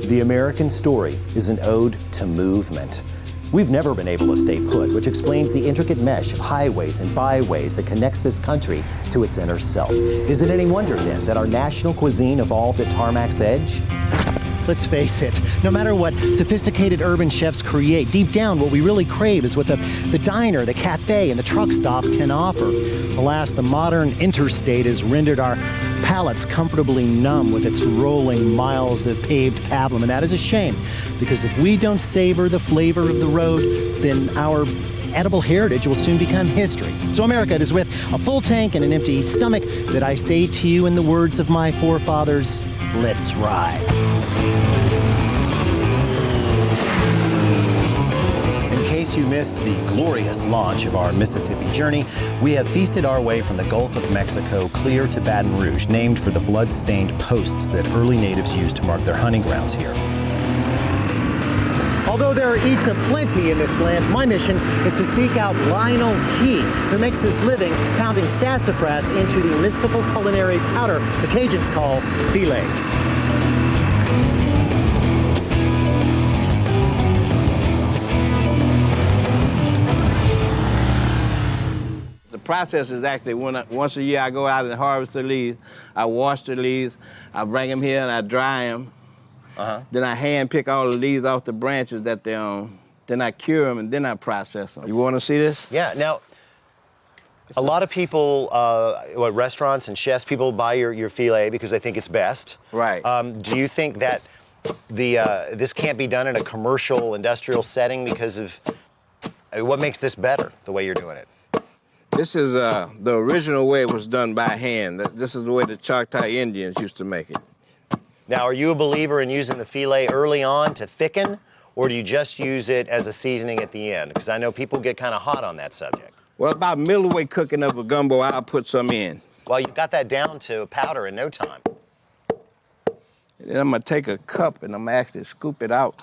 The American story is an ode to movement. We've never been able to stay put, which explains the intricate mesh of highways and byways that connects this country to its inner self. Is it any wonder, then, that our national cuisine evolved at Tarmac's edge? Let's face it, no matter what sophisticated urban chefs create, deep down what we really crave is what the diner, the cafe, and the truck stop can offer. Alas, the modern interstate has rendered our palates comfortably numb with its rolling miles of paved pablum, and that is a shame, because if we don't savor the flavor of the road, then our edible heritage will soon become history. So America, it is with a full tank and an empty stomach that I say to you in the words of my forefathers, let's ride. In case you missed the glorious launch of our Mississippi journey, we have feasted our way from the Gulf of Mexico clear to Baton Rouge, named for the blood-stained posts that early natives used to mark their hunting grounds here. Although there are eats aplenty in this land, my mission is to seek out Lionel Key, who makes his living pounding sassafras into the mystical culinary powder the Cajuns call filet. The process is actually once a year I go out and harvest the leaves. I wash the leaves, I bring them here and I dry them. Then I hand pick all the leaves off the branches that they're on. Then I cure them and then I process them. You want to see this? Yeah. Now, a lot of people, restaurants and chefs, people buy your filet because they think it's best. Right. Do you think that this can't be done in a commercial, industrial setting because of what makes this better, the way you're doing it? This is the original way it was done by hand. This is the way the Choctaw Indians used to make it. Now, are you a believer in using the filet early on to thicken, or do you just use it as a seasoning at the end? Because I know people get kind of hot on that subject. Well, about middle of the way cooking up a gumbo, I'll put some in. Well, you got that down to powder in no time. Then I'm gonna take a cup and I'm gonna actually scoop it out.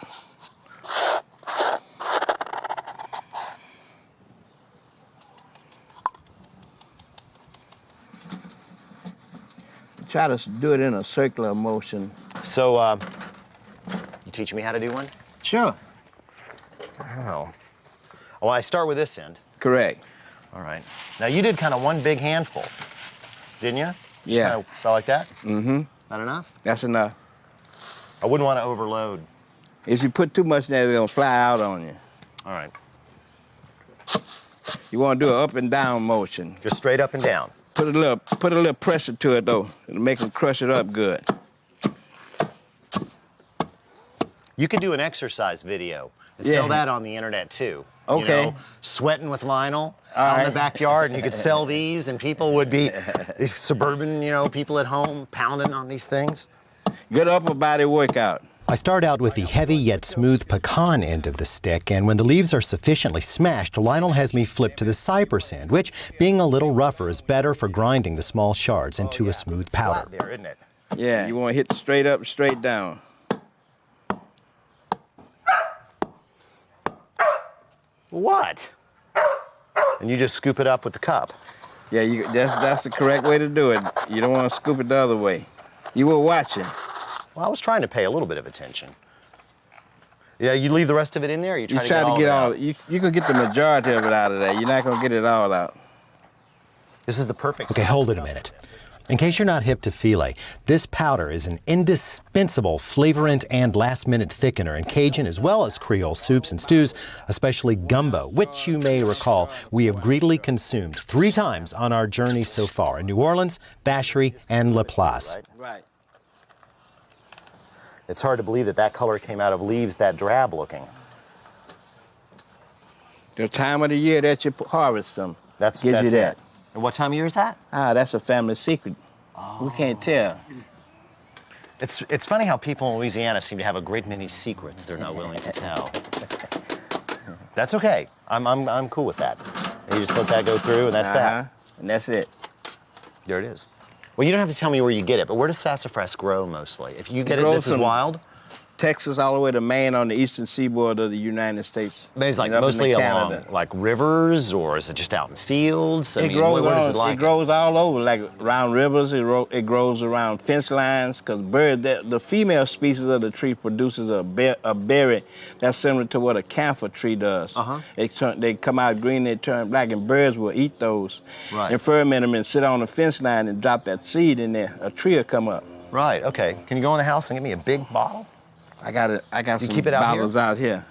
Try to do it in a circular motion. So, you teach me how to do one? Sure. Oh. Well, I start with this end. Correct. All right. Now, you did kind of one big handful, didn't you? Just Yeah. kind of felt like that? Mm-hmm. Not enough? That's enough. I wouldn't want to overload. If you put too much in there, it's gonna fly out on you. All right. You wanna do an up and down motion. Just straight up and down. Put a little pressure to it though. It'll make them crush it up good. You could do an exercise video and sell that on the internet too. Okay. You know, sweating with Lionel out in the backyard, and you could sell these, and people would be, these suburban, people at home pounding on these things. Good upper body workout. I start out with the heavy yet smooth pecan end of the stick, and when the leaves are sufficiently smashed, Lionel has me flip to the cypress end, which, being a little rougher, is better for grinding the small shards into a smooth powder. There, isn't it? Yeah, you want to hit straight up, straight down. What? And you just scoop it up with the cup. Yeah, that's the correct way to do it. You don't want to scoop it the other way. You were watching. Well, I was trying to pay a little bit of attention. Yeah, you leave the rest of it in there, or you try to get it all out? You can get the majority of it out of there. You're not going to get it all out. This is the perfect. Okay, hold it a minute. In case you're not hip to filet, this powder is an indispensable flavorant and last-minute thickener in Cajun as well as Creole soups and stews, especially gumbo, which you may recall we have greedily consumed 3 times on our journey so far in New Orleans, Vacherie, and Laplace. Right. It's hard to believe that color came out of leaves that drab looking. The time of the year that you harvest them. That's it. And what time of year is that? That's a family secret. We can't tell. It's funny how people in Louisiana seem to have a great many secrets they're not willing to tell. That's okay. I'm cool with that. You just let that go through, and that's that. And that's it. There it is. Well, you don't have to tell me where you get it, but where does sassafras grow mostly? If you get it, this is wild? Texas all the way to Maine on the eastern seaboard of the United States. But it's like and up mostly into along Canada. like rivers, or is it just out in fields? I mean, what is it like? It grows all over, like around rivers. It grows around fence lines, because the female species of the tree produces a berry that's similar to what a camphor tree does. They come out green, they turn black, and birds will eat those and ferment them and sit on the fence line and drop that seed in there. A tree will come up. Right. Okay. Can you go in the house and get me a big bottle? I got some keep it out bottles out here.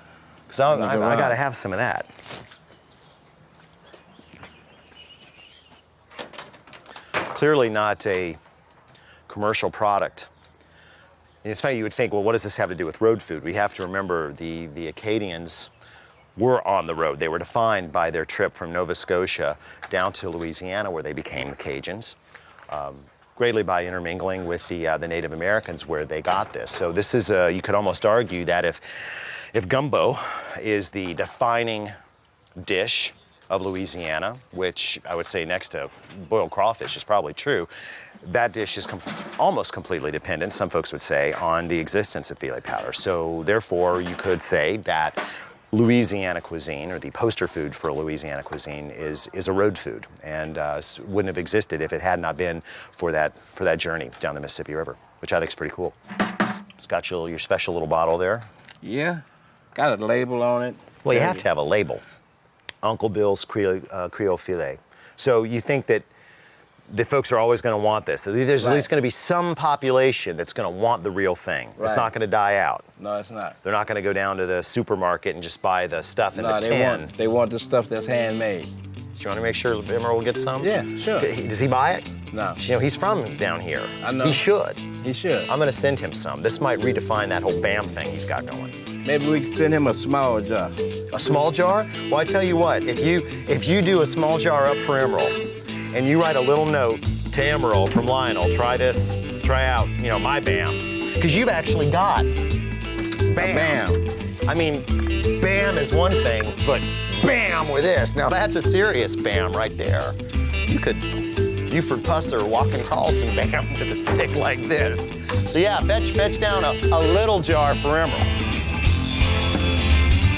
Because I got to have some of that. Clearly not a commercial product. It's funny, you would think, well, what does this have to do with road food? We have to remember the Acadians were on the road. They were defined by their trip from Nova Scotia down to Louisiana, where they became the Cajuns. Greatly by intermingling with the Native Americans, where they got this. So this is you could almost argue that if gumbo is the defining dish of Louisiana, which I would say next to boiled crawfish is probably true, that dish is almost completely dependent, some folks would say, on the existence of filet powder. So therefore, you could say that Louisiana cuisine, or the poster food for Louisiana cuisine, is a road food, and wouldn't have existed if it had not been for that journey down the Mississippi River, which I think is pretty cool. It's got your special little bottle there. Yeah, got a label on it. Well, you have to have a label. Uncle Bill's Creole Filet. So you think that the folks are always going to want this. So there's at least going to be some population that's going to want the real thing. Right. It's not going to die out. No, it's not. They're not going to go down to the supermarket and just buy the stuff in the tin. They want the stuff that's handmade. Do you want to make sure Emerald gets some? Yeah, sure. Does he buy it? No. You know, he's from down here. I know. He should. He should. I'm going to send him some. This might redefine that whole BAM thing he's got going. Maybe we could send him a small jar. A small jar? Well, I tell you what, if you do a small jar up for Emerald, and you write a little note to Emerald from Lionel, try out, my BAM. Because you've actually got BAM. I mean, BAM is one thing, but BAM with this. Now that's a serious BAM right there. You could Buford Pusser walking tall some BAM with a stick like this. So yeah, fetch down a little jar for Emerald.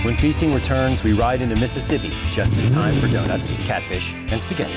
When feasting returns, we ride into Mississippi just in time for donuts, catfish, and spaghetti.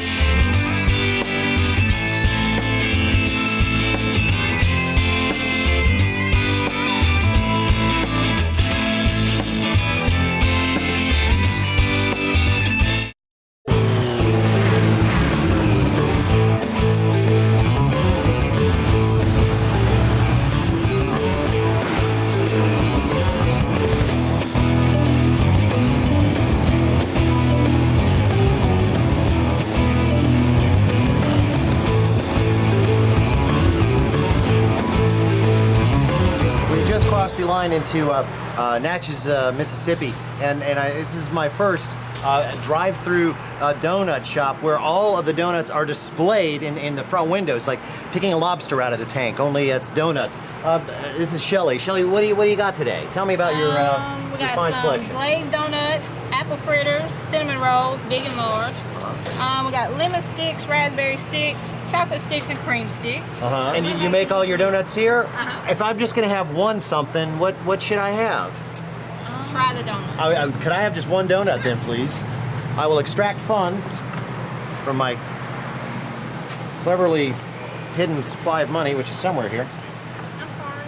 Into Natchez, Mississippi, and this is my first drive-through donut shop where all of the donuts are displayed in the front windows, like picking a lobster out of the tank, only it's donuts. This is Shelly. Shelly, what do you got today? Tell me about your fine selection. Glazed donuts, apple fritters, cinnamon rolls, big and large. We got lemon sticks, raspberry sticks, chocolate sticks, and cream sticks. And you make all your donuts here? If I'm just gonna have one something, what should I have? Try the donut. Could I have just one donut then, please? I will extract funds from my cleverly hidden supply of money, which is somewhere here. I'm sorry.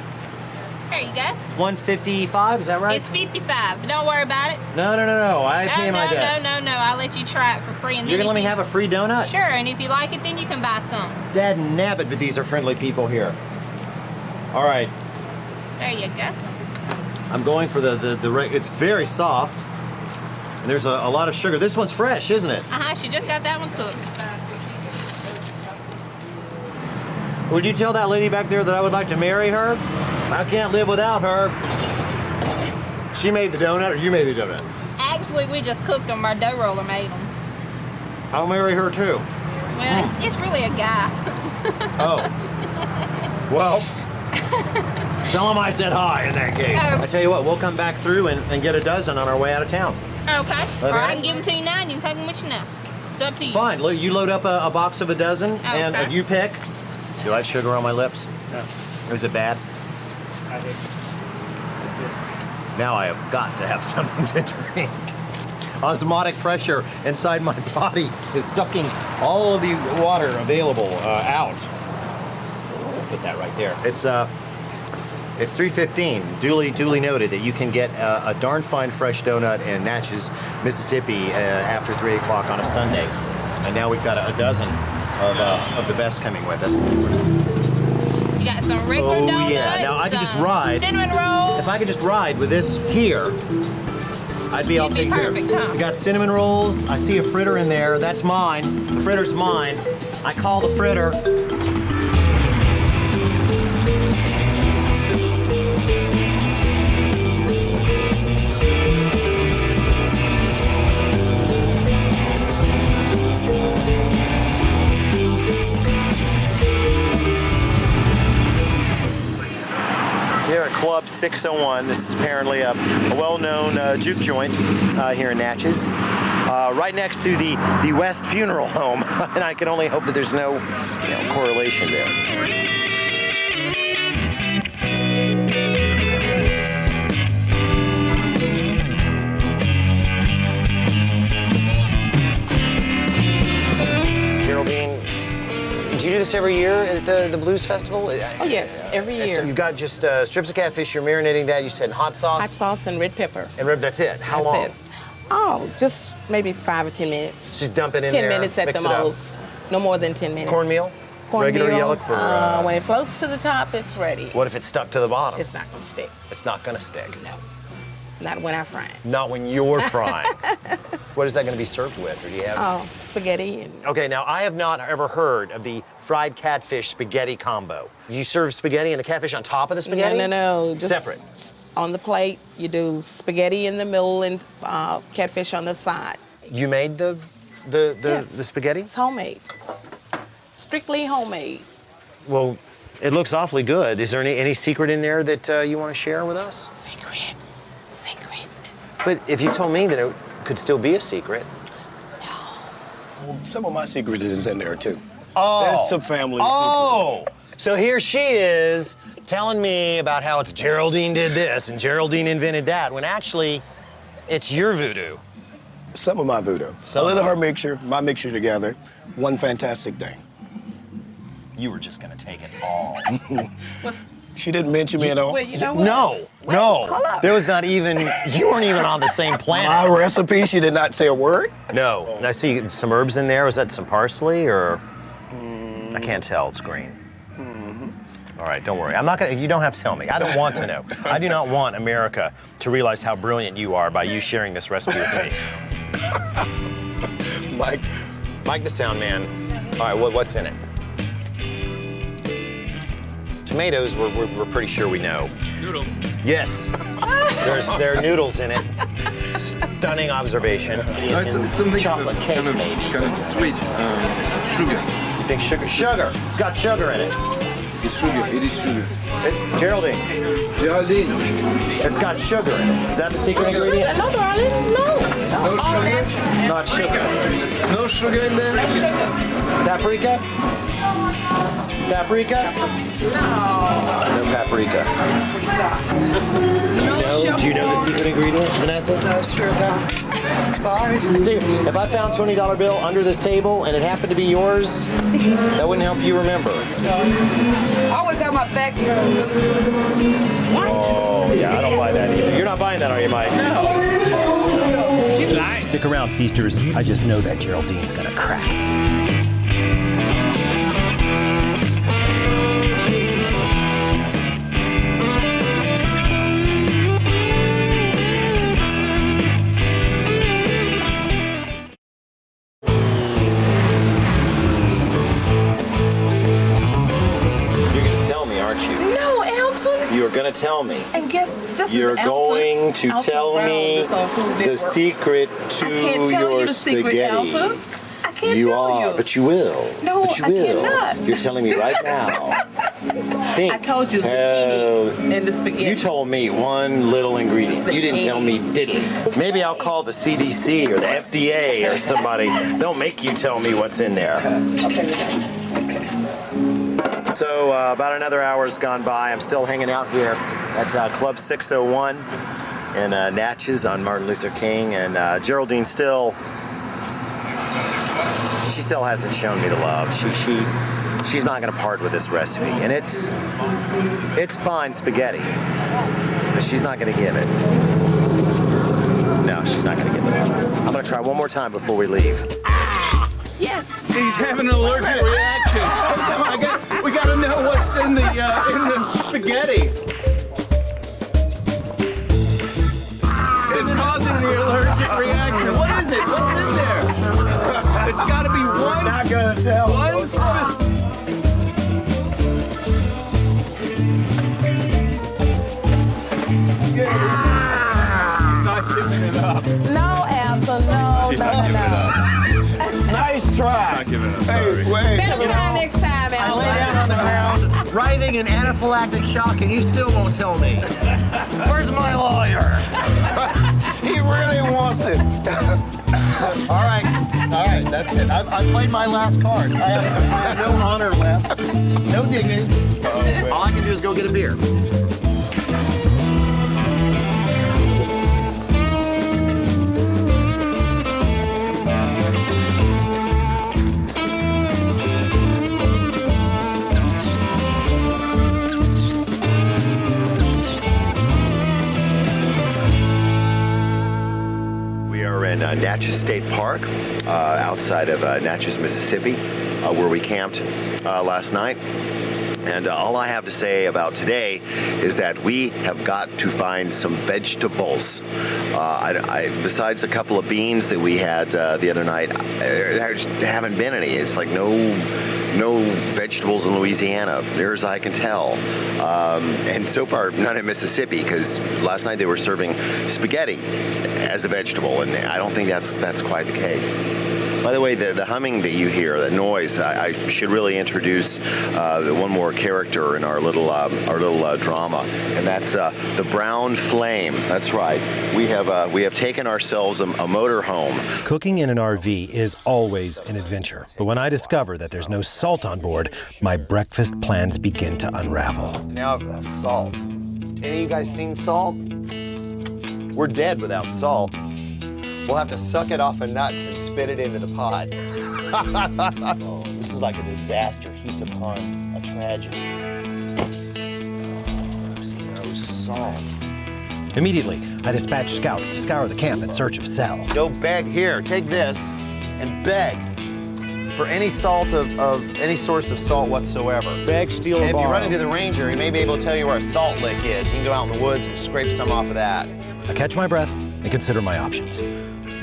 There you go. 155, is that right? It's 55, but don't worry about it. No. I pay my debts. No. I'll let you try it for free. And You're gonna let me have a free donut? Sure, and if you like it, then you can buy some. Dad nabbit, but these are friendly people here. All right. There you go. I'm going for it's very soft. And there's a lot of sugar. This one's fresh, isn't it? She just got that one cooked. Would you tell that lady back there that I would like to marry her? I can't live without her. She made the donut, or you made the donut? Actually, we just cooked them. Our dough roller made them. I'll marry her too. Well, it's really a guy. Oh. Well, tell him I said hi in that case. I tell you what, we'll come back through and get a dozen on our way out of town. Okay. Or I can give them to you now, and you can take them with you now. It's up to you. Fine. You load up a box of a dozen, and you pick. Do I have sugar on my lips? No. Is it bad? I did. Now I have got to have something to drink. Osmotic pressure inside my body is sucking all of the water available out. Put that right there. It's 3:15. Duly noted that you can get a darn fine fresh donut in Natchez, Mississippi after 3 o'clock on a Sunday. And now we've got a dozen of the best coming with us. You got some regular donuts. Yeah. Now I could just ride. Cinnamon rolls. If I could just ride with this here, I'd be all taken care of. Perfect, huh? We got cinnamon rolls. I see a fritter in there. That's mine. The fritter's mine. I call the fritter. Here at Club 601, this is apparently a well-known juke joint here in Natchez, right next to the West Funeral Home, and I can only hope that there's no correlation there. Geraldine, do you do this every year at the Blues Festival? Oh, yes, every year. So you've got just strips of catfish, you're marinating that, you said, in hot sauce? Hot sauce and red pepper. And that's it? How long? That's it. Oh, just maybe 5 or 10 minutes. Just dump it in 10 there, minutes at mix the it up. most. No more than 10 minutes. Cornmeal? Regular Cornmeal. yellow for... When it floats to the top, it's ready. What if it's stuck to the bottom? It's not going to stick. It's not going to stick. No. Not when I fry it. Not when you're frying. What is that going to be served with? Or do you have... Oh, spaghetti. And Okay, now I have not ever heard of the fried catfish spaghetti combo. You serve spaghetti and the catfish on top of the spaghetti? No. Just separate. On the plate, you do spaghetti in the middle and catfish on the side. You made the Yes. spaghetti? It's homemade. Strictly homemade. Well, it looks awfully good. Is there any secret in there that you want to share with us? Secret. But if you told me that it could still be a secret. Well, some of my secret is in there too. Oh. There's some family Oh. So here she is telling me about how it's Geraldine did this and Geraldine invented that, when actually it's your voodoo. secret. Some of my voodoo. Some A little of her mixture, my mixture together. One fantastic thing. You were just gonna take it all. She didn't mention me at all. Well, you know what? No. hold up. There was not even, you weren't even on the same My planet. recipe, she did not say a word. No. I see some herbs in there. Was that some parsley or? I can't tell, it's green. All right, don't worry. I'm not gonna, you don't have to tell me. I don't want to know. I do not want America to realize how brilliant you are by you sharing this recipe with me. Mike the sound man. All right, what's in it? Tomatoes, we're pretty sure we know. Noodle. Yes. There are noodles in it. Stunning observation. No, it's something Chocolate cake, kind of sweet. Sugar. You think sugar? Sugar. It's got sugar in it. It's sugar. It is sugar. Geraldine, Geraldine. it's got sugar in it. Is that the secret ingredient? No, darling, no. No sugar. It's not sugar. No sugar in there. Paprika? Paprika? No paprika. Do you know the secret ingredient, Vanessa? No, sure don't. Sorry. Dude, if I found $20 bill under this table and it happened to be yours, that wouldn't help you remember. I always have my back turned. Oh, yeah, I don't buy that either. You're not buying that, are you, Mike? No. Stick around, feasters. I just know that Geraldine's gonna crack. You're gonna tell me. And guess this You're is Alton. going to Alton tell Brown, me this on Food the Network. secret to I can't tell your you the secret, spaghetti. Alton. I can't You tell are, you. but you will. No, but you I will. cannot. You're telling me right now. Think. I told you zucchini and the spaghetti. You told me one little ingredient. You didn't tell me diddly. Maybe I'll call the CDC or the FDA or somebody. They'll make you tell me what's in there. Okay. So about another hour's gone by. I'm still hanging out here at Club 601 in Natchez on Martin Luther King, and Geraldine still hasn't shown me the love. She's not going to part with this recipe, and it's fine spaghetti, but she's not going to give it. No, she's not going to give it. I'm going to try one more time before we leave. Yes. He's having an allergic reaction. We gotta know what's in the spaghetti. It's causing the allergic reaction. What is it? What's in there? It's gotta be one. Not gonna tell. One specific. He's not giving it up. No, Alpha, no. Nice try. Not giving up. Hey, wait. Better try next time, I Alpha. lay down on the ground, writhing in anaphylactic shock, and you still won't tell me. Where's my lawyer? He really wants it. All right, that's it. I've played my last card. I have no honor left, no dignity. All I can do is go get a beer. In Natchez State Park, outside of Natchez, Mississippi, where we camped last night. And all I have to say about today is that we have got to find some vegetables. Besides a couple of beans that we had the other night, there just haven't been any. It's like no vegetables in Louisiana, near as I can tell. And so far, none in Mississippi, because last night they were serving spaghetti as a vegetable, and I don't think that's quite the case. By the way, the humming that you hear, that noise, I should really introduce one more character in our little drama, and that's the brown flame. That's right. We have taken ourselves a motor home. Cooking in an RV is always an adventure, but when I discover that there's no salt on board, my breakfast plans begin to unravel. Now, salt. Any of you guys seen salt? We're dead without salt. We'll have to suck it off of nuts and spit it into the pot. Oh, this is like a disaster heaped upon a tragedy. There's no salt. Immediately, I dispatch scouts to scour the camp in search of Cell. Go beg here, take this, and beg for any salt of any source of salt whatsoever. Beg, steal, And or if you borrow. run into the ranger, he may be able to tell you where a salt lick is. You can go out in the woods and scrape some off of that. I catch my breath and consider my options.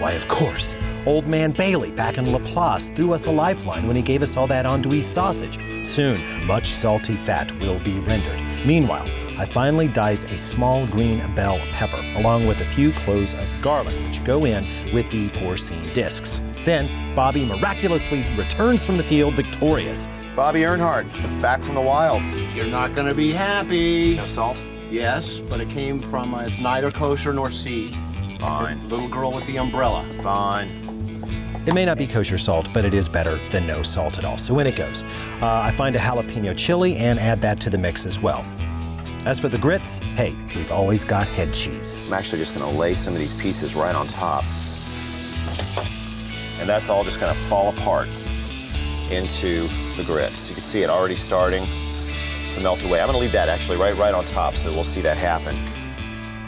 Why, of course, old man Bailey back in Laplace threw us a lifeline when he gave us all that andouille sausage. Soon, much salty fat will be rendered. Meanwhile, I finally dice a small green bell pepper, along with a few cloves of garlic, which go in with the porcine discs. Then, Bobby miraculously returns from the field victorious. Bobby Earnhardt, back from the wilds. You're not gonna be happy. No salt? Yes, but it came from, it's neither kosher nor seed. Fine. The little girl with the umbrella. Fine. It may not be kosher salt, but it is better than no salt at all. So in it goes. I find a jalapeno chili and add that to the mix as well. As for the grits, hey, we've always got head cheese. I'm actually just gonna lay some of these pieces right on top. And that's all just gonna fall apart into the grits. You can see it already starting to melt away. I'm gonna leave that actually right on top so we'll see that happen.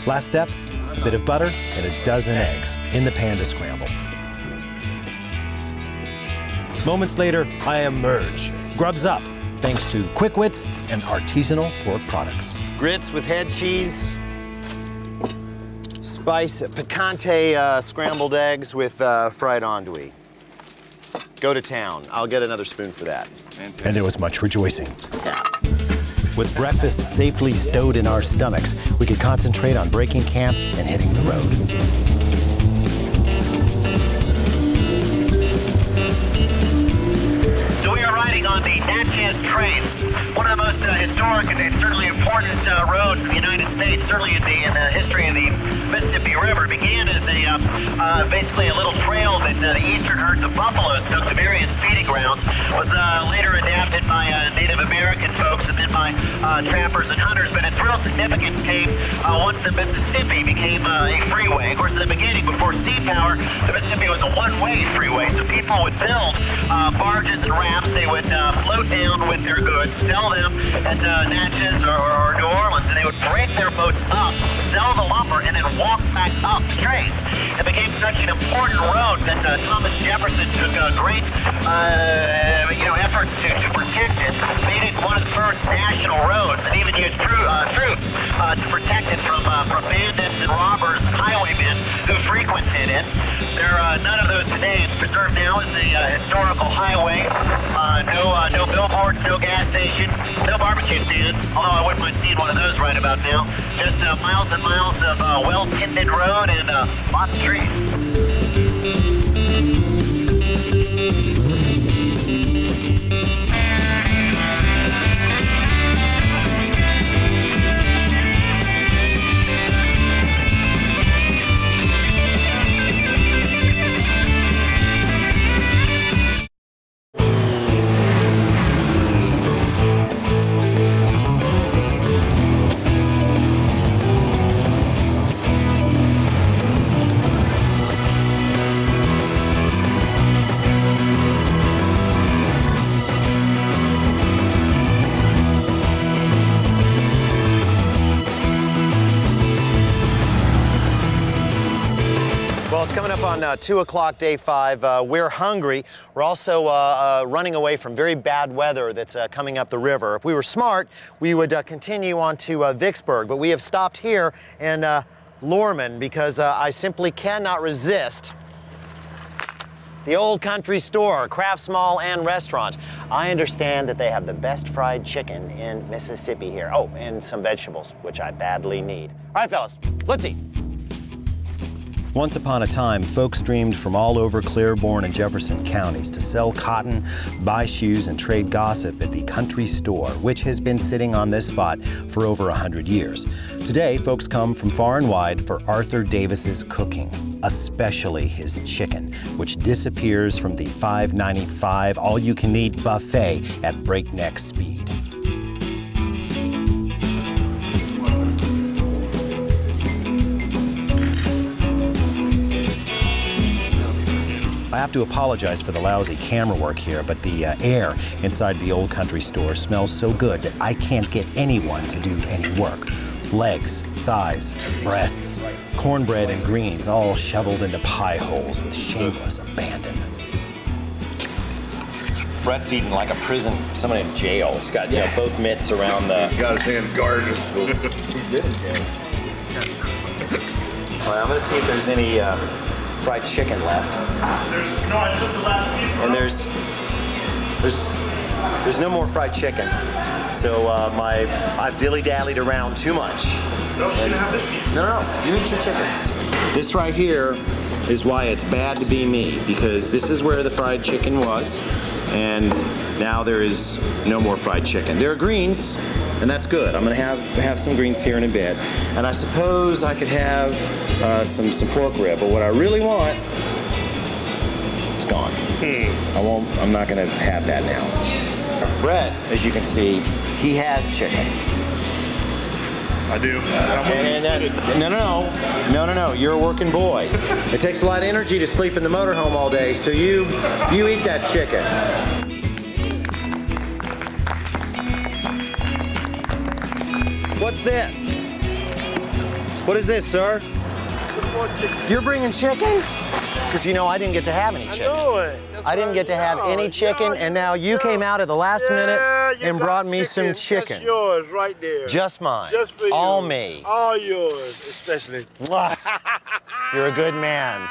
Last step, a bit of butter and a dozen eggs in the pan to scramble. Moments later, I emerge. Grubs up, thanks to Quick Wits and artisanal pork products. Grits with head cheese, spice picante scrambled eggs with fried andouille. Go to town. I'll get another spoon for that. And there was much rejoicing. With breakfast safely stowed in our stomachs, we could concentrate on breaking camp and hitting the road. So we are riding on the Natchez train, one of the most historic and certainly important roads in the United States. States, certainly in the history of the Mississippi River. It began as basically a little trail that the eastern herds of buffaloes took to various feeding grounds. Was later adapted by Native American folks and then by trappers and hunters. But its real significance came once the Mississippi became a freeway. Of course, in the beginning, before sea power, the Mississippi was a one-way freeway. So people would build barges and rafts. They would float down with their goods, sell them at Natchez or New Orleans, and they would break their boats up, sell the lumber, and then walk back up the train. It became such an important road that Thomas Jefferson took great effort to protect it, made it one of the first national roads, and even used troops to protect it from bandits and robbers and highwaymen who frequented it. There are none of those today. It's preserved now as a historical highway. No billboards, no gas station, no barbecue stand, although I wouldn't mind seeing one of those right about now. Just miles and miles of well-tended road and lots of trees. Well, it's coming up on 2 o'clock, day 5. We're hungry. We're also running away from very bad weather that's coming up the river. If we were smart, we would continue on to Vicksburg, but we have stopped here in Lorman because I simply cannot resist the Old Country Store, Crafts Mall and Restaurant. I understand that they have the best fried chicken in Mississippi here. Oh, and some vegetables, which I badly need. All right, fellas, let's eat. Once upon a time, folks dreamed from all over Claiborne and Jefferson counties to sell cotton, buy shoes, and trade gossip at the Country Store, which has been sitting on this spot for over 100 years. Today, folks come from far and wide for Arthur Davis's cooking, especially his chicken, which disappears from the $5.95 all-you-can-eat buffet at breakneck speed. I have to apologize for the lousy camera work here, but the air inside the Old Country Store smells so good that I can't get anyone to do any work. Legs, thighs, breasts, cornbread and greens all shoveled into pie holes with shameless abandon. Brett's eating like a prison, someone in jail. He's got both mitts around the... He's got his hands guarded. He's good in jail. Well, I'm gonna see if there's any fried chicken left. No, I took the last piece. And there's no more fried chicken. So I've dilly-dallied around too much. No, you can have this piece. No, you eat your chicken. This right here is why it's bad to be me, because this is where the fried chicken was, and now there is no more fried chicken. There are greens, and that's good. I'm gonna have some greens here in a bit, and I suppose I could have some pork rib, but what I really want, it's gone. I'm not gonna have that now. Brett, as you can see, he has chicken. I do. And that's, no, you're a working boy. It takes a lot of energy to sleep in the motorhome all day, so you eat that chicken. What's this? What is this, sir? You're bringing chicken? Because I didn't get to have any chicken. I know it. I didn't get to have any chicken, and now you came out at the last minute and brought me some chicken. That's yours right there. Just mine. Just for you. All me. All yours, especially. You're a good man.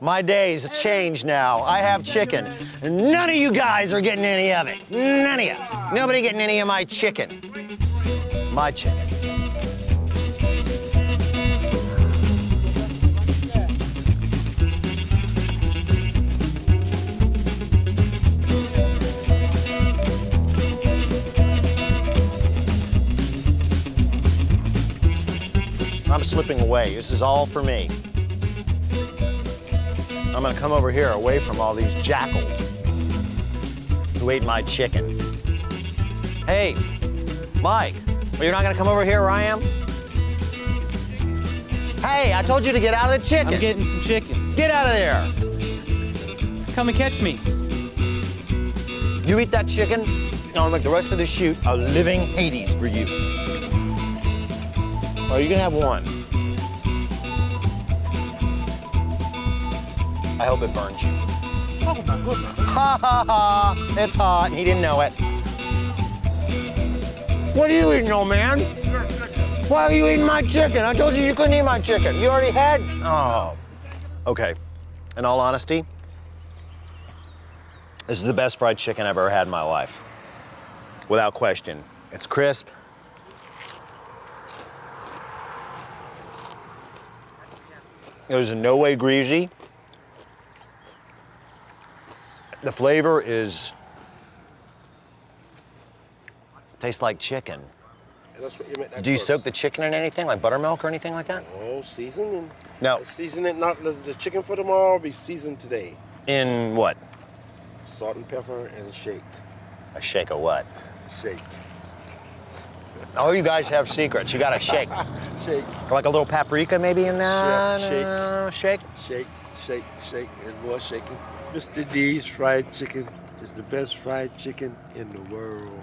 My days change now. I have chicken. And none of you guys are getting any of it. None of you. Nobody getting any of my chicken. My chicken. I'm slipping away. This is all for me. I'm gonna come over here away from all these jackals who ate my chicken. Hey, Mike, well, you're not gonna come over here where I am? Hey, I told you to get out of the chicken. I'm getting some chicken. Get out of there. Come and catch me. You eat that chicken, and I'll make the rest of the shoot a living Hades for you. Or you can have one. I hope it burns you. Oh my goodness. Ha ha ha, it's hot, and he didn't know it. What are you eating, old man? Why are you eating my chicken? I told you you couldn't eat my chicken. You already had? Oh. Okay, in all honesty, this is the best fried chicken I've ever had in my life. Without question. It's crisp. It was in no way greasy. The flavor tastes like chicken. That's what you make that Do you crust. soak the chicken in anything, like buttermilk or anything like that? Oh, seasoning. No. Season it, not the chicken for tomorrow, be seasoned today. In what? Salt and pepper and shake. A shake of what? Shake. Oh, you guys have secrets. You gotta shake. Shake. Like a little paprika maybe in that? Shake. Shake? Shake, and more shaking. Mr. D's fried chicken is the best fried chicken in the world.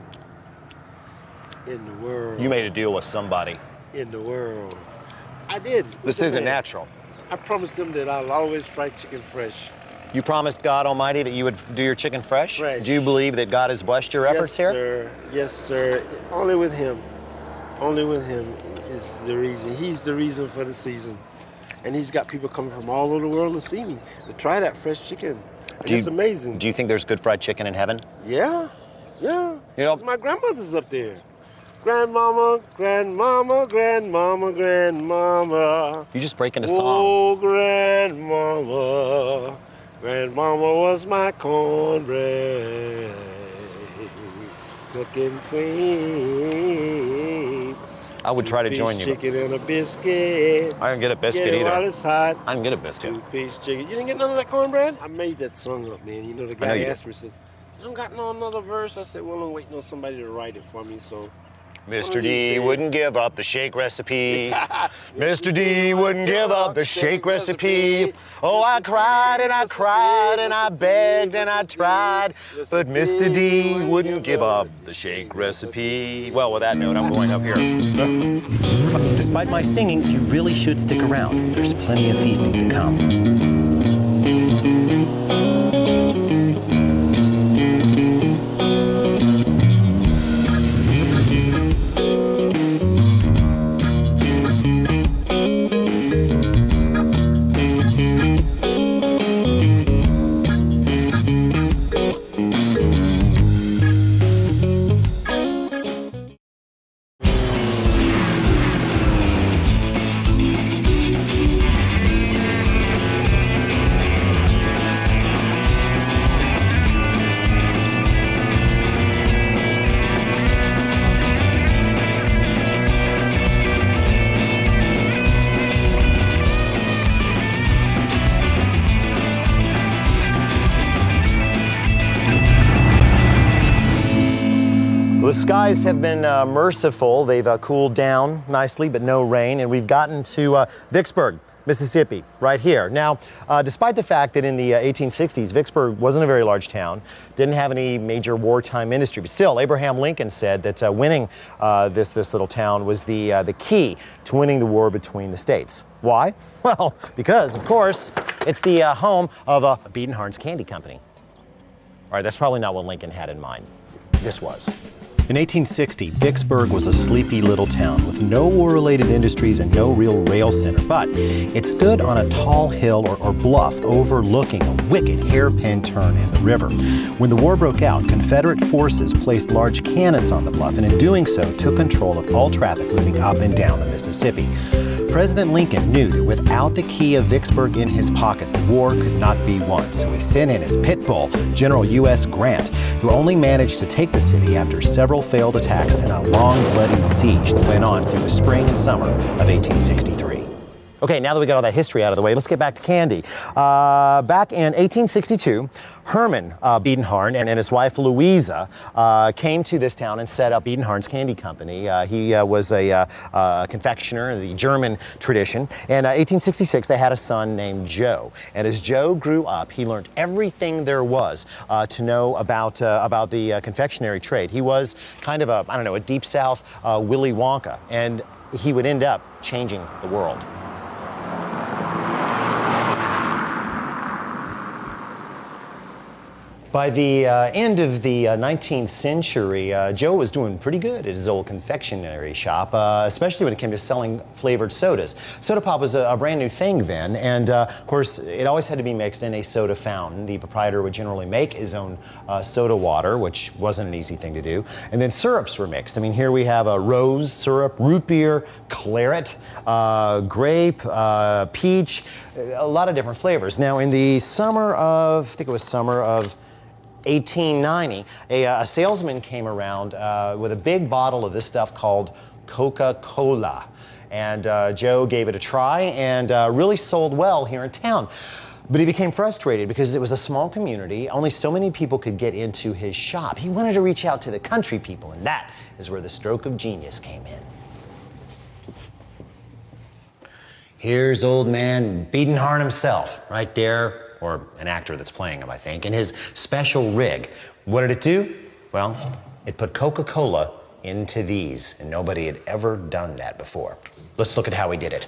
In the world. You made a deal with somebody. In the world. I did. This isn't natural. I promised them that I'll always fry chicken fresh. You promised God Almighty that you would do your chicken fresh? Fresh. Do you believe that God has blessed your efforts here? Sir. Yes, sir. Only with him. Only with him is the reason. He's the reason for the season. And he's got people coming from all over the world to see me, to try that fresh chicken. And it's amazing. Do you think there's good fried chicken in heaven? Yeah. You know, my grandmother's up there. Grandmama, grandmama, grandmama, grandmama. You just break into song. Oh, grandmama. Grandmama was my cornbread cooking queen. I would try to join you. Chicken and a biscuit. I didn't get a biscuit Get it either. while it's hot. I didn't get a biscuit. 2-piece chicken. You didn't get none of that cornbread? I made that song up, man. You know, the I know guy you asked me, said, you don't got no another verse? I said, well, I'm waiting on somebody to write it for me, so. Mr. D wouldn't give up the shake recipe. Mr. D wouldn't give up the shake recipe. Oh, I cried and I cried and I begged and I tried, but Mr. D wouldn't give up the shake recipe. Well, with that note, I'm going up here. Despite my singing, you really should stick around. There's plenty of feasting to come. The skies have been merciful. They've cooled down nicely, but no rain. And we've gotten to Vicksburg, Mississippi, right here. Now, despite the fact that in the 1860s, Vicksburg wasn't a very large town, didn't have any major wartime industry, but still, Abraham Lincoln said that winning this little town was the key to winning the war between the states. Why? Well, because, of course, it's the home of Beaton Harns Candy Company. All right, that's probably not what Lincoln had in mind. This was. In 1860, Vicksburg was a sleepy little town with no war-related industries and no real rail center, but it stood on a tall hill or bluff overlooking a wicked hairpin turn in the river. When the war broke out, Confederate forces placed large cannons on the bluff and in doing so took control of all traffic moving up and down the Mississippi. President Lincoln knew that without the key of Vicksburg in his pocket, the war could not be won, so he sent in his pit bull, General U.S. Grant, who only managed to take the city after several several failed attacks and a long, bloody siege that went on through the spring and summer of 1863. Okay, now that we got all that history out of the way, let's get back to candy. Back in 1862, Herman Biedenharn and his wife Louisa came to this town and set up Biedenharn's Candy Company. He was a confectioner in the German tradition. And 1866, they had a son named Joe. And as Joe grew up, he learned everything there was to know about the confectionery trade. He was kind of a Deep South Willy Wonka. And he would end up changing the world. By the end of the 19th century, Joe was doing pretty good at his old confectionery shop, especially when it came to selling flavored sodas. Soda pop was a brand new thing then, and of course, it always had to be mixed in a soda fountain. The proprietor would generally make his own soda water, which wasn't an easy thing to do. And then syrups were mixed. I mean, here we have a rose syrup, root beer, claret, grape, peach, a lot of different flavors. Now, in the summer of, I think it was summer of 1890, a salesman came around with a big bottle of this stuff called Coca-Cola. And Joe gave it a try and really sold well here in town. But he became frustrated because it was a small community. Only so many people could get into his shop. He wanted to reach out to the country people, and that is where the stroke of genius came in. Here's old man Biedenharn himself, right there. Or an actor that's playing him, I think, in his special rig. What did it do? Well, it put Coca-Cola into these, and nobody had ever done that before. Let's look at how he did it.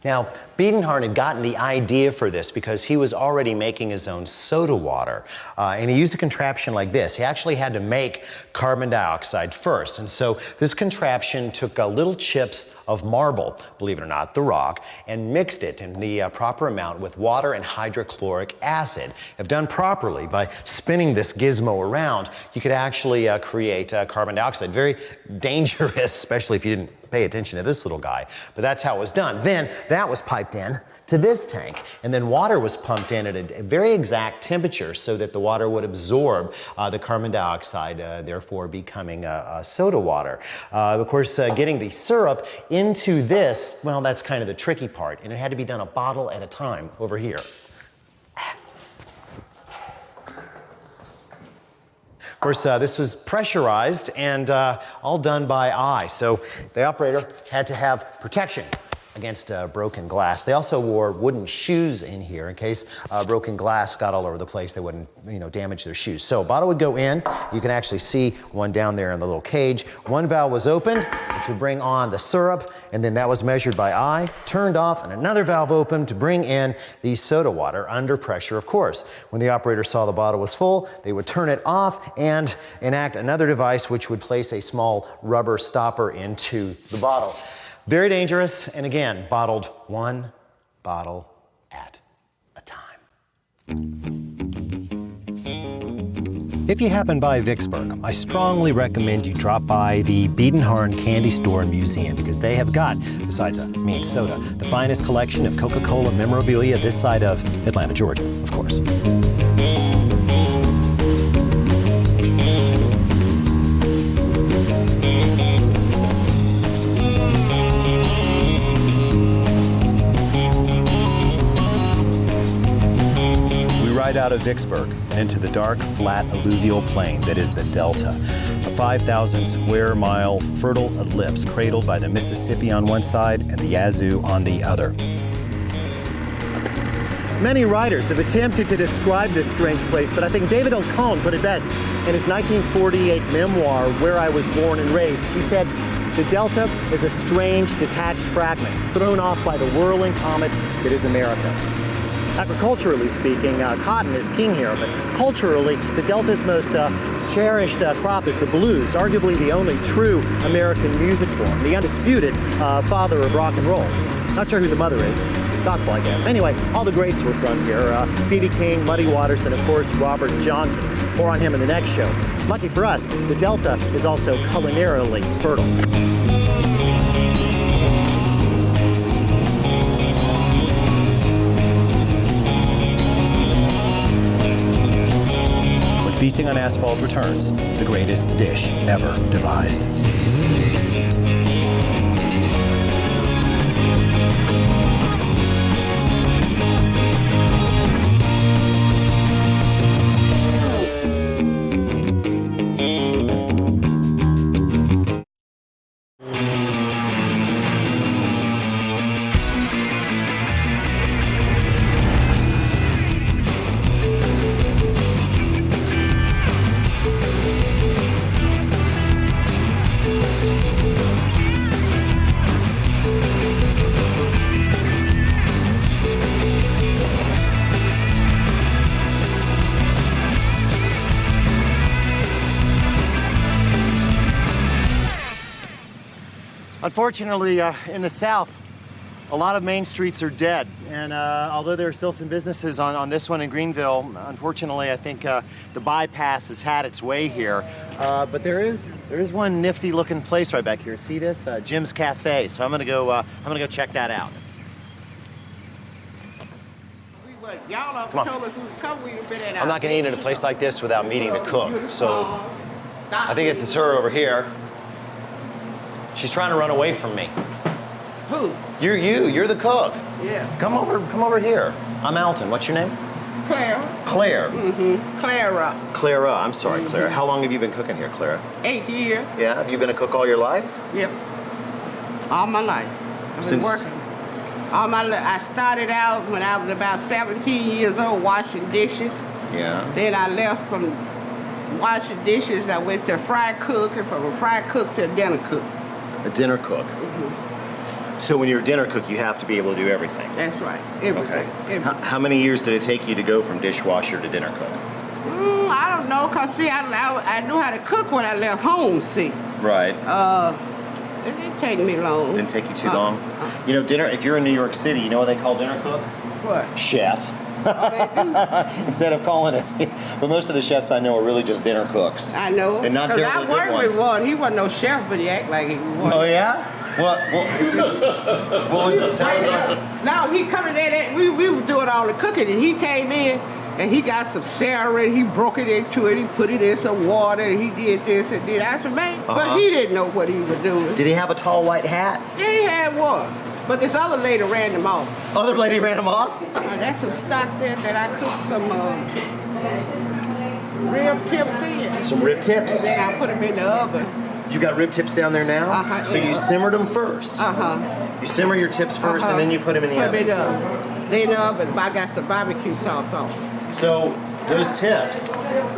Now, Biedenharn had gotten the idea for this because he was already making his own soda water. And he used a contraption like this. He actually had to make carbon dioxide first. And so this contraption took little chips of marble, believe it or not, the rock, and mixed it in the proper amount with water and hydrochloric acid. If done properly, by spinning this gizmo around, you could actually create carbon dioxide. Very dangerous, especially if you didn't pay attention to this little guy. But that's how it was done. Then that was piped in to this tank, and then water was pumped in at a very exact temperature so that the water would absorb the carbon dioxide, therefore becoming soda water. Of course, getting the syrup into this, well, that's kind of the tricky part, and it had to be done a bottle at a time over here. Of course, this was pressurized and all done by eye, so the operator had to have protection against broken glass. They also wore wooden shoes in here in case broken glass got all over the place. They wouldn't, damage their shoes. So a bottle would go in. You can actually see one down there in the little cage. One valve was opened, which would bring on the syrup, and then that was measured by eye, turned off, and another valve opened to bring in the soda water under pressure, of course. When the operator saw the bottle was full, they would turn it off and enact another device which would place a small rubber stopper into the bottle. Very dangerous, and again, bottled one bottle at a time. If you happen by Vicksburg, I strongly recommend you drop by the Biedenharn Candy Store and Museum because they have got, besides a mean soda, the finest collection of Coca-Cola memorabilia this side of Atlanta, Georgia, of course. Out of Vicksburg and into the dark, flat alluvial plain that is the Delta, a 5,000 square mile fertile ellipse cradled by the Mississippi on one side and the Yazoo on the other. Many writers have attempted to describe this strange place, but I think David L. Cohn put it best in his 1948 memoir, Where I Was Born and Raised. He said, "The Delta is a strange, detached fragment thrown off by the whirling comet that is America." Agriculturally speaking, cotton is king here, but culturally, the Delta's most cherished crop is the blues, arguably the only true American music form, the undisputed father of rock and roll. Not sure who the mother is. Gospel, I guess. Anyway, all the greats were from here. B.B. King, Muddy Waters, and of course, Robert Johnson. More on him in the next show. Lucky for us, the Delta is also culinarily fertile. Feasting on Asphalt returns, the greatest dish ever devised. Unfortunately, in the South, a lot of main streets are dead. And although there are still some businesses on this one in Greenville, unfortunately, I think the bypass has had its way here. But there is one nifty looking place right back here. See this? Jim's Cafe. So I'm gonna go check that out. Come on. I'm not gonna eat at a place like this without meeting the cook. So I think it's her over here. She's trying to run away from me. Who? You're the cook. Yeah. Come over here. I'm Alton. What's your name? Clara. Claire. Mm-hmm. Clara. Clara. I'm sorry, Clara. How long have you been cooking here, Clara? 8 years. Yeah. Have you been a cook all your life? Yep. All my life. I've been working. All my life. I started out when I was about 17 years old washing dishes. Yeah. Then I left from washing dishes. I went to fry cook, and from a fry cook to a dinner cook. A dinner cook. Mm-hmm. So when you're a dinner cook, you have to be able to do everything. That's right. Everything. Okay. How many years did it take you to go from dishwasher to dinner cook? I don't know, cause see, I knew how to cook when I left home. See. Right. It didn't take me long. Didn't take you too long. You know, dinner. If you're in New York City, you know what they call dinner cook? What? Chef. Instead of calling it, but most of the chefs I know are really just dinner cooks. I know. And not terribly good ones. I worked with one. He wasn't no chef, but he acted like he was. Oh yeah? What was the tell? No, he coming in. We were doing all the cooking, and he came in and he got some celery. He broke it into it. He put it in some water. And he did this and did. I said, man, but he didn't know what he was doing. Did he have a tall white hat? Yeah, he had one. But this other lady ran them off. Other lady ran them off? That's some stock there that I cooked some rib tips in. Some rib tips? And then I put them in the oven. You got rib tips down there now? So you simmered them first? You simmer your tips first and then you put them in the oven? Put them in the oven. Then in the oven, I got some barbecue sauce on. So those tips,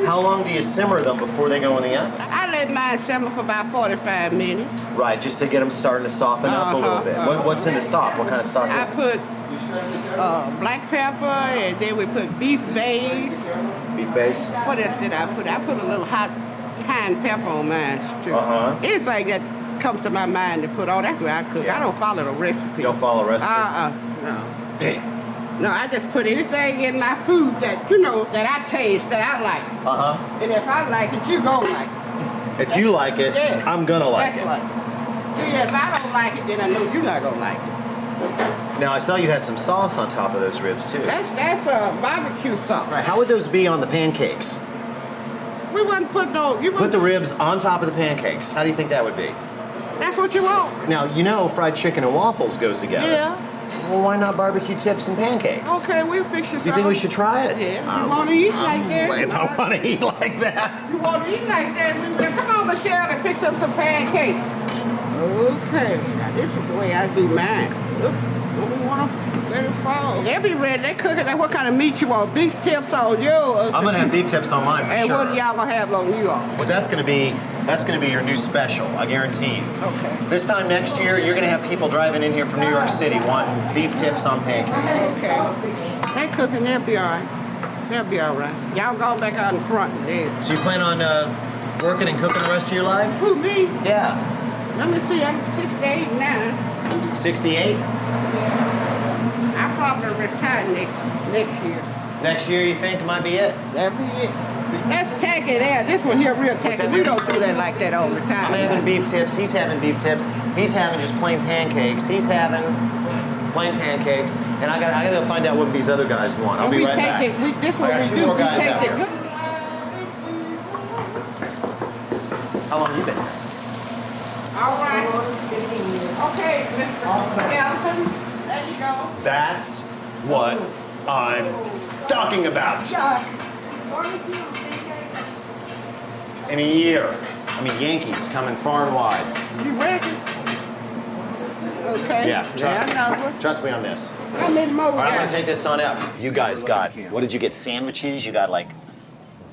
how long do you simmer them before they go in the oven? I let mine simmer for about 45 minutes. Right, just to get them starting to soften up a little bit. What's in the stock? What kind of stock is it? I put black pepper, and then we put beef base. Beef base? What else did I put? I put a little hot cayenne pepper on mine, too. Anything that comes to my mind to put on, that's what I cook. Yeah. I don't follow the recipe. You don't follow a recipe? No. Damn. No, I just put anything in my food that, that I taste, that I like. And if I like it, you gonna like it. If you like it, I'm gonna like it. Right. See, if I don't like it, then I know you're not gonna like it. Now, I saw you had some sauce on top of those ribs, too. That's barbecue sauce. Right. How would those be on the pancakes? We wouldn't put no... Put the ribs on top of the pancakes. How do you think that would be? That's what you want. Now, you know fried chicken and waffles goes together. Yeah. Well, why not barbecue tips and pancakes? Okay, we'll fix you some. You think we should try it? Yeah. You want to eat like that? If I want to eat like that. You want to eat like that? Come on, Michelle, and fix up some pancakes. Okay. Now, this is the way I do mine. Look, don't want to let it fall. They'll be ready. They're cooking. What kind of meat you want? Beef tips on yours? I'm going to have beef tips on mine for sure. And what y'all going to have on yours? Because that's going to be your new special, I guarantee you. Okay. This time next year, you're going to have people driving in here from New York City wanting beef tips on pancakes. Okay. They cooking, they'll be all right. They'll be all right. Y'all go back out in front there. So you plan on working and cooking the rest of your life? Who, me? Yeah. Let me see, I'm 68 now. 68? I probably retire next year. Next year, you think might be it? That'll be it. That's tacky there. This one here real tacky. We don't do that like that all the time. I'm having beef tips. He's having beef tips. He's having just plain pancakes. He's having plain pancakes. And I gotta go find out what these other guys want. I'll be right back. This one I got two more guys out here. How long have you been here? All right. Okay, Mr. Galton, there you go. That's what I'm talking about. In a year. I mean, Yankees coming far and wide. You ready? Okay. Yeah, trust me on this. How many more? All right, I'm gonna take this on out. You guys got, what did you get, sandwiches? You got like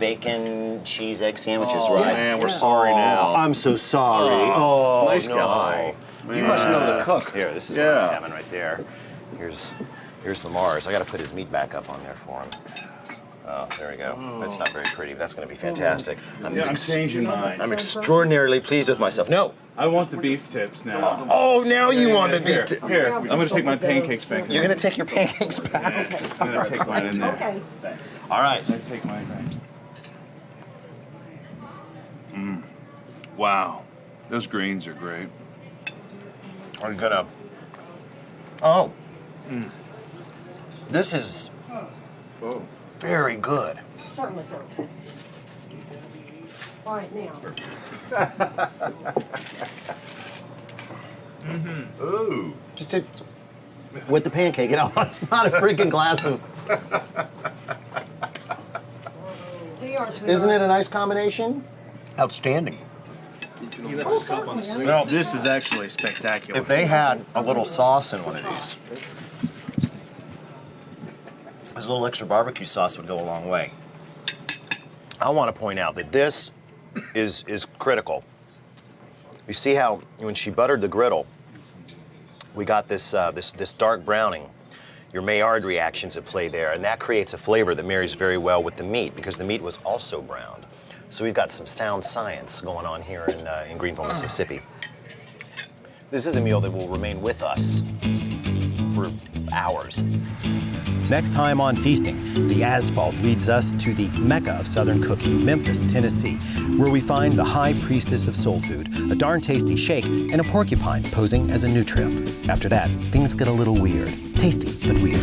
bacon, cheese, egg sandwiches, right? Man, we're sorry now. I'm so sorry. Oh, nice no. guy. You must know the cook. Here, This is what I'm having right there. Here's the Mars. I gotta put his meat back up on there for him. Oh, there we go. That's not very pretty. That's gonna be fantastic. I'm changing mine. I'm extraordinarily pleased with myself. No. I want the beef tips now. Oh, now you want the beef Here, tips. here, I'm gonna take my pancakes back. You're gonna take your pancakes back? I'm gonna take mine in there. Okay. All right. I'm gonna take mine back. Wow, those greens are great. Are you gonna? Oh. This is very good. Certainly, sir. All right, now. Ooh. With the pancake, you know, it's not a freaking glass of. Isn't it a nice combination? Outstanding. Well, this is actually spectacular. If they had a little sauce in one of these, this little extra barbecue sauce would go a long way. I want to point out that this is critical. You see how when she buttered the griddle, we got this this dark browning. Your Maillard reactions at play there, and that creates a flavor that marries very well with the meat because the meat was also browned. So we've got some sound science going on here in Greenville, Mississippi. This is a meal that will remain with us for hours. Next time on Feasting, the Asphalt leads us to the mecca of Southern cooking, Memphis, Tennessee, where we find the high priestess of soul food, a darn tasty shake, and a porcupine posing as a new trip. After that, things get a little weird. Tasty, but weird.